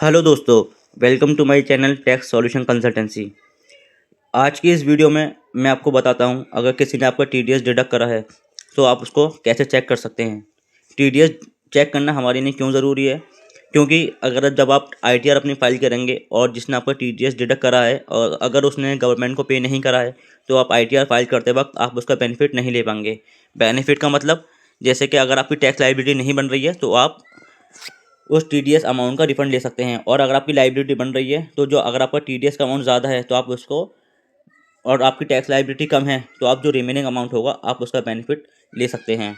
Hello दोस्तों, welcome to my channel tax solution consultancy. आज की इस वीडियो में मैं आपको बताता हूं, अगर किसी ने आपका टीडीएस डिडक्ट करा है तो आप उसको कैसे चेक कर सकते हैं। टीडीएस चेक करना हमारे लिए क्यों ज़रूरी है? क्योंकि जब आप आईटीआर अपनी फाइल करेंगे और जिसने आपका टीडीएस डिडक्ट करा है और अगर उसने गवर्नमेंट को पे नहीं करा है तो आप आईटीआर फाइल करते वक्त आप उसका बेनिफिट नहीं ले पाएंगे। बेनिफिट का मतलब जैसे कि अगर आपकी टैक्स लायबिलिटी नहीं बन रही है तो आप उस टीडीएस अमाउंट का रिफंड ले सकते हैं, और अगर आपकी लाइबिलिटी बन रही है तो जो अगर आपका टीडीएस का अमाउंट ज़्यादा है तो आप उसको, और आपकी टैक्स लाइबिलिटी कम है तो आप जो रिमेनिंग अमाउंट होगा आप उसका बेनिफिट ले सकते हैं।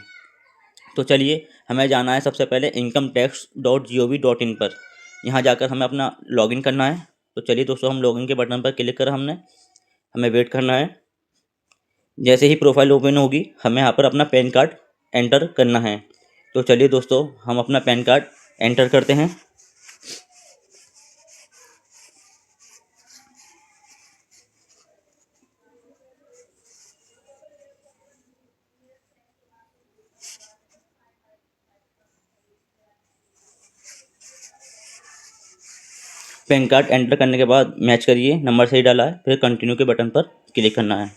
तो चलिए, हमें जाना है सबसे पहले incometax.gov.in पर। यहाँ जाकर हमें अपना लॉगिन करना है। तो चलिए दोस्तों, हम लॉगिन के बटन पर क्लिक करा हमने, हमें वेट करना है। जैसे ही प्रोफाइल ओपन होगी हमें यहाँ पर अपना पैन कार्ड एंटर करना है। तो चलिए दोस्तों, हम अपना पैन कार्ड एंटर करते हैं। पैन कार्ड एंटर करने के बाद मैच करिए, नंबर सही डाला है, फिर कंटिन्यू के बटन पर क्लिक करना है।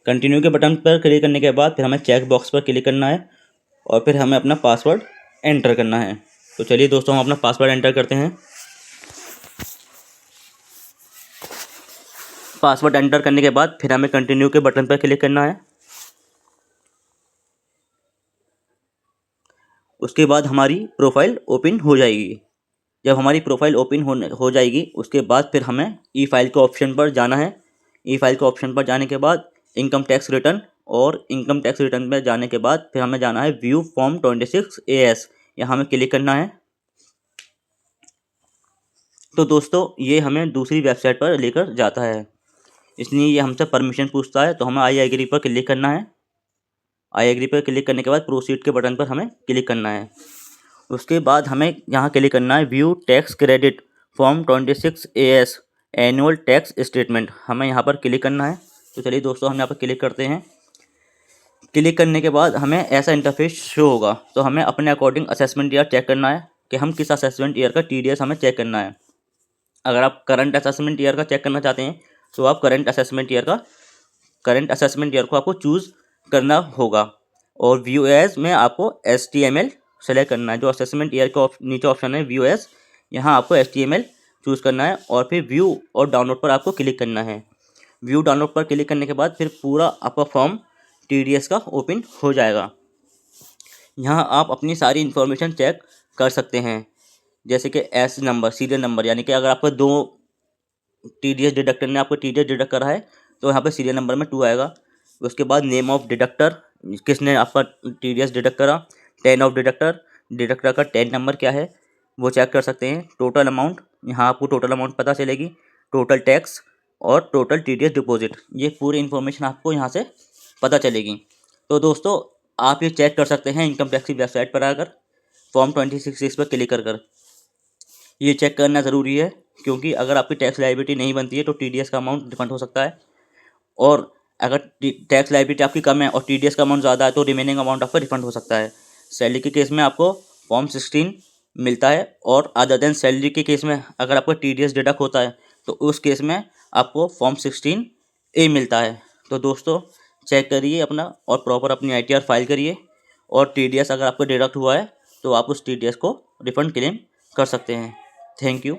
कंटिन्यू के बटन पर क्लिक करने के बाद फिर हमें चेक बॉक्स पर क्लिक करना है और फिर हमें अपना पासवर्ड एंटर करना है। तो चलिए दोस्तों, हम अपना पासवर्ड एंटर करते हैं। पासवर्ड एंटर करने के बाद फिर हमें कंटिन्यू के बटन पर क्लिक करना है। उसके बाद हमारी प्रोफाइल ओपन हो जाएगी। जब हमारी प्रोफाइल ओपन हो जाएगी उसके बाद फिर हमें ई फाइल के ऑप्शन पर जाना है। ई फाइल के ऑप्शन पर जाने के बाद इनकम टैक्स रिटर्न, और इनकम टैक्स रिटर्न में जाने के बाद फिर हमें जाना है व्यू फॉर्म 26 AS, यहाँ हमें क्लिक करना है। तो दोस्तों, ये हमें दूसरी वेबसाइट पर लेकर जाता है, इसलिए ये हमसे परमिशन पूछता है। तो हमें आई एग्री पर क्लिक करना है। आई एग्री पर क्लिक करने के बाद प्रोसीड के बटन पर हमें क्लिक करना है। उसके बाद हमें यहाँ क्लिक करना है view tax credit form 26 AS annual tax statement, हमें यहाँ पर क्लिक करना है। तो चलिए दोस्तों, हम यहाँ पर क्लिक करते हैं। क्लिक करने के बाद हमें ऐसा इंटरफेस शो होगा। तो हमें अपने अकॉर्डिंग असेसमेंट ईयर चेक करना है कि हम किस असेसमेंट ईयर का टीडीएस हमें चेक करना है। अगर आप करंट असेसमेंट ईयर का चेक करना चाहते हैं तो आप करंट असेसमेंट ईयर को आपको चूज़ करना होगा, और व्यू एज में आपको HTML सेलेक्ट करना है। जो असेसमेंट ईयर के नीचे ऑप्शन है व्यू एज, यहाँ आपको HTML चूज़ करना है और फिर व्यू और डाउनलोड पर आपको क्लिक करना है। व्यू डाउनलोड पर क्लिक करने के बाद फिर पूरा आपका फॉर्म टीडीएस का ओपन हो जाएगा। यहाँ आप अपनी सारी इन्फॉर्मेशन चेक कर सकते हैं, जैसे कि एस नंबर, सीरियल नंबर, यानी कि अगर आपको दो टीडीएस डिडक्टर ने आपको टीडीएस डिडक्ट करा है तो यहाँ पे सीरियल नंबर में 2 आएगा। उसके बाद नेम ऑफ डिडक्टर, किसने आपका टीडीएस डिडक्ट करा। टेन ऑफ डिडक्टर, डिडक्टर का 10 नंबर क्या है वो चेक कर सकते हैं। टोटल अमाउंट, यहाँ आपको टोटल अमाउंट पता चलेगी। टोटल टैक्स और टोटल टीडीएस डिपॉजिट, ये पूरी इन्फॉर्मेशन आपको यहाँ से पता चलेगी। तो दोस्तों, आप ये चेक कर सकते हैं इनकम टैक्स की वेबसाइट पर आकर फॉर्म 26 पर क्लिक कर ये चेक करना ज़रूरी है, क्योंकि अगर आपकी टैक्स लायबिलिटी नहीं बनती है तो टीडीएस का अमाउंट रिफंड हो सकता है, और अगर टैक्स लायबिलिटी आपकी कम है और टीडीएस का अमाउंट ज़्यादा है तो रिमेनिंग अमाउंट आपका रिफंड हो सकता है। सैलरी के केस में आपको फॉर्म 16 मिलता है, और अदर देन सैलरी के केस में अगर आपका टीडीएस डिडक्ट होता है तो उस केस में आपको फॉर्म 16A मिलता है। तो दोस्तों, चेक करिए अपना और प्रॉपर अपनी आईटीआर फाइल करिए, और टीडीएस अगर आपको डिडक्ट हुआ है तो आप उस टीडीएस को रिफंड क्लेम कर सकते हैं। Thank you.